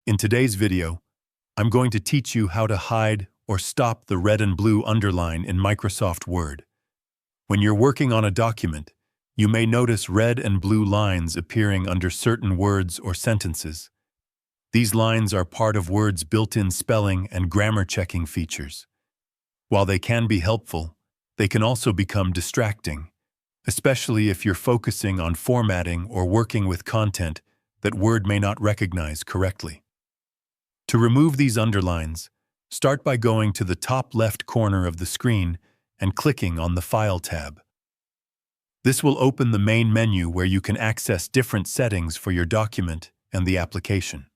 In today's video, I'm going to teach you how to hide or stop the red and blue underline in Microsoft Word. When you're working on a document, you may notice red and blue lines appearing under certain words or sentences. These lines are part of Word's built-in spelling and grammar checking features. While they can be helpful, they can also become distracting, especially if you're focusing on formatting or working with content that Word may not recognize correctly. To remove these underlines, start by going to the top left corner of the screen and clicking on the File tab. This will open the main menu where you can access different settings for your document and the application.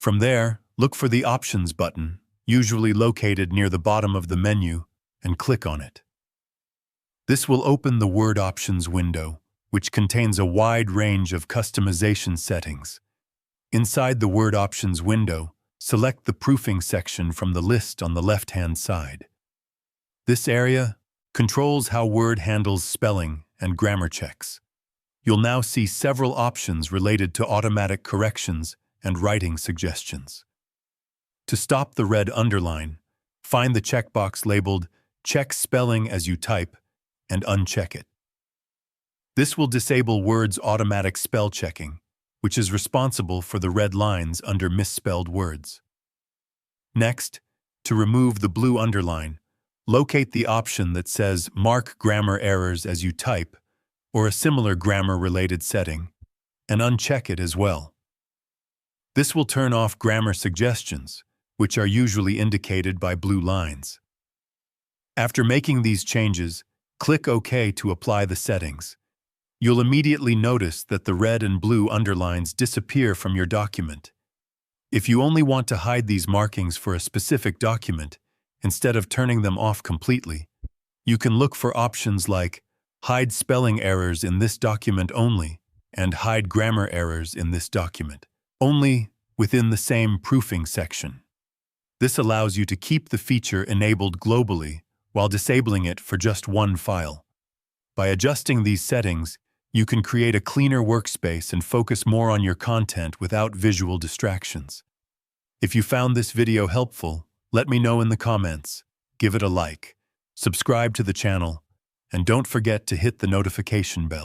From there, look for the Options button, usually located near the bottom of the menu, and click on it. This will open the Word Options window, which contains a wide range of customization settings. Inside the Word Options window, select the Proofing section from the list on the left-hand side. This area controls how Word handles spelling and grammar checks. You'll now see several options related to automatic corrections and writing suggestions. To stop the red underline, find the checkbox labeled Check Spelling as you type and uncheck it. This will disable Word's automatic spell checking, which is responsible for the red lines under misspelled words. Next, to remove the blue underline, locate the option that says Mark Grammar Errors as you type, or a similar grammar-related setting, and uncheck it as well. This will turn off grammar suggestions, which are usually indicated by blue lines. After making these changes, click OK to apply the settings. You'll immediately notice that the red and blue underlines disappear from your document. If you only want to hide these markings for a specific document, instead of turning them off completely, you can look for options like Hide Spelling Errors in this document only and Hide Grammar Errors in this document only within the same proofing section. This allows you to keep the feature enabled globally while disabling it for just one file. By adjusting these settings, you can create a cleaner workspace and focus more on your content without visual distractions. If you found this video helpful, let me know in the comments, give it a like, subscribe to the channel, and don't forget to hit the notification bell.